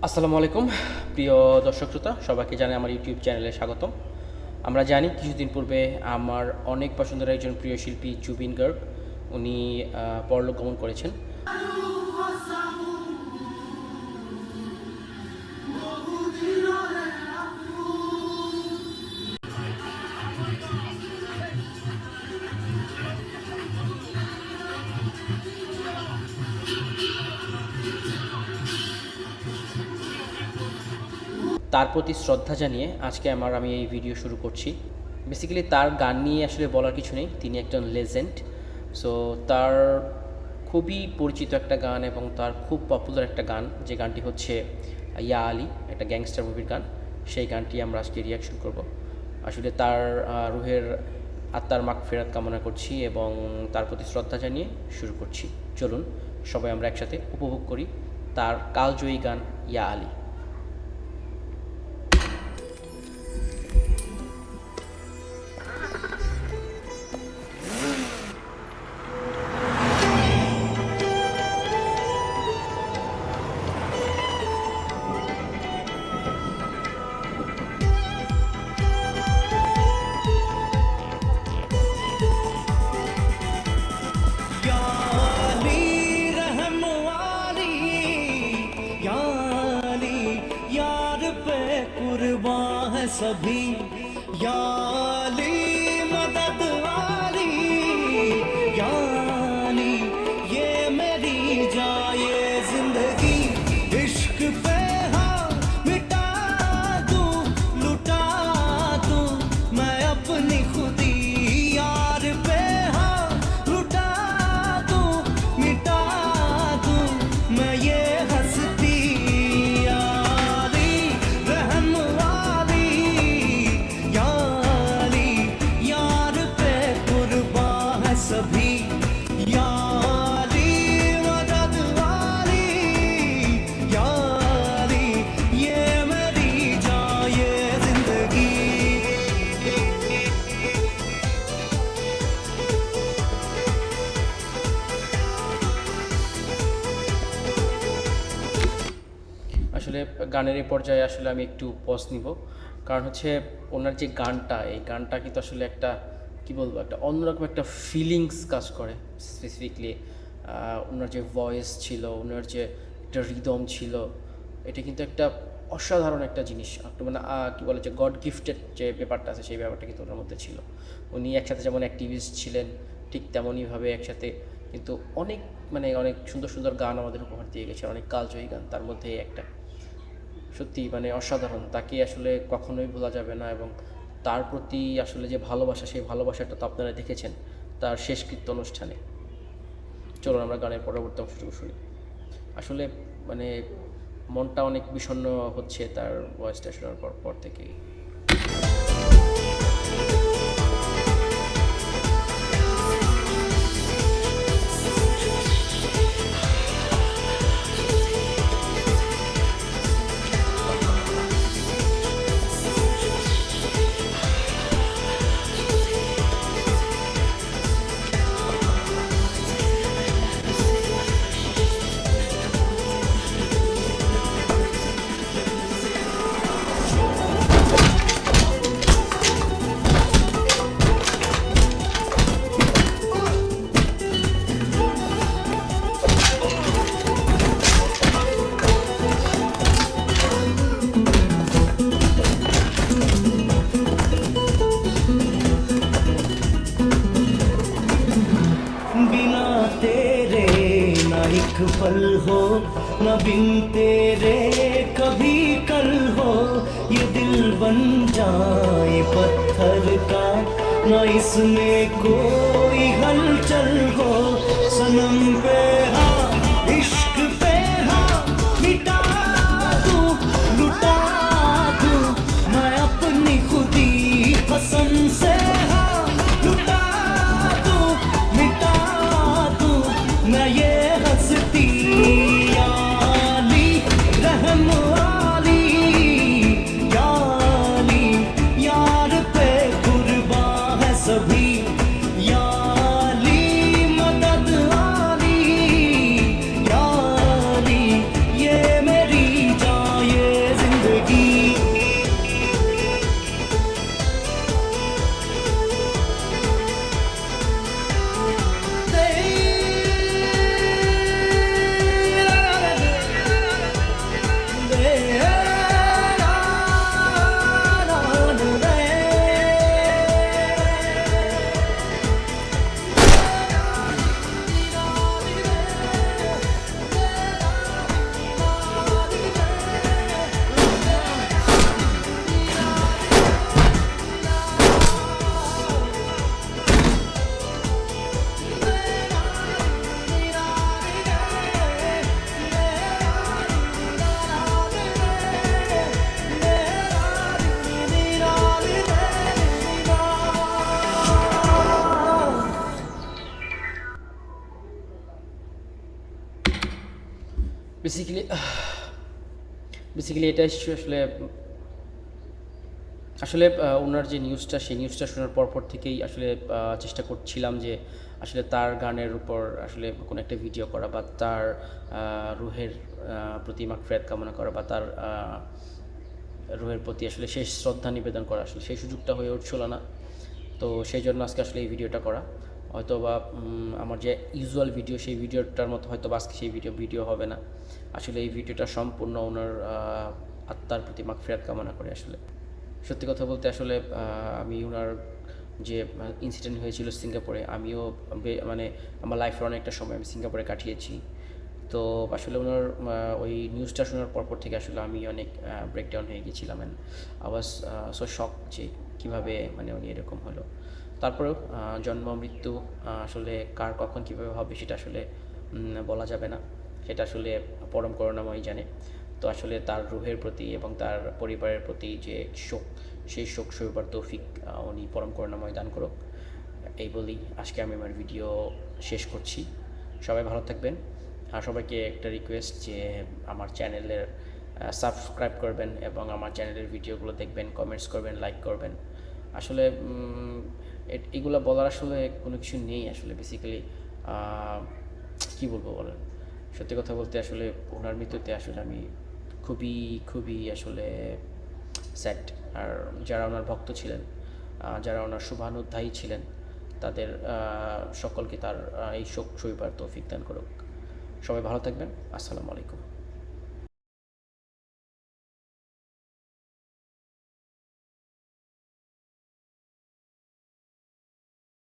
আসসালামু আলাইকুম প্রিয় দর্শক শ্রোতা, সবাইকে জানাই আমার ইউটিউব চ্যানেলে স্বাগতম। আমরা জানি কিছুদিন পূর্বে আমার অনেক পছন্দের একজন প্রিয় শিল্পী জুবিন গার্গ উনি পরলোক গমন করেছেন। তার প্রতি শ্রদ্ধা জানিয়ে আজকে আমি এই ভিডিও শুরু করছি। বেসিক্যালি তার গান নিয়ে আসলে বলার কিছু নেই, তিনি একজন লেজেন্ড। সো তার খুবই পরিচিত একটা গান এবং তার খুব পপুলার একটা গান, যে গানটি হচ্ছে ইয়া আলী, একটা গ্যাংস্টার মুভির গান। সেই গানটি আমরা আজকে রিয়াকশন করব। আসলে তার রুহের আত্মার মাগফিরাত কামনা করছি এবং তার প্রতি শ্রদ্ধা জানিয়ে শুরু করছি। চলুন সবাই আমরা একসাথে উপভোগ করি তার কালজয়ী গান ইয়া আলী। सभी याली मदद वाली यानी ये मेरी जाए जिंदगी इश्क पे हाँ मिटा दूं लुटा दूं मैं अपनी खुदी यार पे हाँ लुटा दूं मिटा दूं मैं ये हंसती यारी रहम सभी यारी मदद वाली यारी ये मेरी जाए जिंदगी। আসলে গানের এই পর্যায়ে আসলে আমি একটু পজ নিব, কারণ হচ্ছে ওনার যে গানটা, এই গানটা কিন্তু আসলে একটা কি বলবো, একটা অন্যরকম একটা ফিলিংস কাজ করে। স্পেসিফিকলি ওনার যে ভয়েস ছিল, ওনার যে একটা রিদম ছিল, এটা কিন্তু একটা অসাধারণ একটা জিনিস। মানে কী বলে, যে গড গিফটেড যে ব্যাপারটা আছে, সেই ব্যাপারটা কিন্তু ওনার মধ্যে ছিল। উনি একসাথে যেমন অ্যাক্টিভিস্ট ছিলেন, ঠিক তেমনইভাবে একসাথে কিন্তু অনেক সুন্দর সুন্দর গান আমাদের উপহার দিয়ে গেছে, অনেক কালজয়ী গান, তার মধ্যে একটা সত্যি অসাধারণ। তাকে আসলে কখনোই ভোলা যাবে না এবং তার প্রতি আসলে যে ভালোবাসা, সেই ভালোবাসাটা তো আপনারা দেখেছেন তার শেষকৃত্য অনুষ্ঠানে। চলুন আমরা গানের পরবর্তী অংশটুকু শুনি। আসলে মনটা অনেক বিষণ্ণ হচ্ছে তার ভয়েসটা শোনার পর থেকেই। एक पल हो न बिन तेरे कभी कल हो, ये दिल बन जाए पत्थर का न इसमें कोई हलचल हो। सनम पे हाँ इश्क पे हाँ मिटा दूं लुटा दूं मैं अपनी खुदी कसम से हाँ लुटा दूं मिटा दूं मैं ये हंसती याली रहम वाली याली यार पे कुर्बान है सभी याली বেসিক্যালি এটা আসলে আসলে ওনার যে নিউজটা সেই নিউজটা শোনার পর থেকেই আসলে চেষ্টা করছিলাম যে আসলে তার গানের উপর আসলে কোনো একটা ভিডিও করা বা তার রুহের প্রতি মাগফিরাত কামনা করা বা তার রুহের প্রতি আসলে শেষ শ্রদ্ধা নিবেদন করা, আসলে সেই সুযোগটা হয়ে উঠছিল না। তো সেই জন্য আজকে আসলে এই ভিডিওটা করা। হয়তো বা আমার যে ইউজুয়াল ভিডিও সেই ভিডিওটার মতো হয়তো বা আজকে সেই ভিডিও হবে না। আসলে এই ভিডিওটা সম্পূর্ণ ওনার আত্মার প্রতি মাগফিরাত কামনা করে। আসলে সত্যি কথা বলতে আসলে আমি ওনার যে ইনসিডেন্ট হয়েছিল সিঙ্গাপুরে, আমিও মানে আমার লাইফের অনেকটা সময় আমি সিঙ্গাপুরে কাটিয়েছি। তো আসলে ওনার ওই নিউজটা শোনার পরপর থেকে আসলে আমি অনেক ব্রেকডাউন হয়ে গেছিলাম অ্যান্ড আই ওয়াজ সো শক যে কীভাবে মানে উনি এরকম হলো। তারপরেও জন্ম মৃত্যু আসলে কার কখন কীভাবে হবে সেটা আসলে বলা যাবে না, সেটা আসলে পরম করুণাময় জানে। তো আসলে তার রুহের প্রতি এবং তার পরিবারের প্রতি যে শোক, সেই শোক সইবার তৌফিক উনি পরম করুণাময় দান করুক, এই বলেই আজকে আমি আমার ভিডিও শেষ করছি। সবাই ভালো থাকবেন। আর সবাইকে একটা রিকোয়েস্ট যে আমার চ্যানেলের সাবস্ক্রাইব করবেন এবং আমার চ্যানেলের ভিডিওগুলো দেখবেন, কমেন্টস করবেন, লাইক করবেন। আসলে এগুলো বলার আসলে কোনো কিছু নেই আসলে। বেসিক্যালি কী বলবো বলেন, সত্যি কথা বলতে আসলে ওনার মৃত্যুতে আসলে আমি খুবই আসলে স্যাড। আর যারা ওনার ভক্ত ছিলেন, যারা ওনার শুভানুধ্যায়ী ছিলেন, তাদের সকলকে তার এই শোক সইবার তৌফিক দান করুক। সবাই ভালো থাকবেন। আসসালামু আলাইকুম।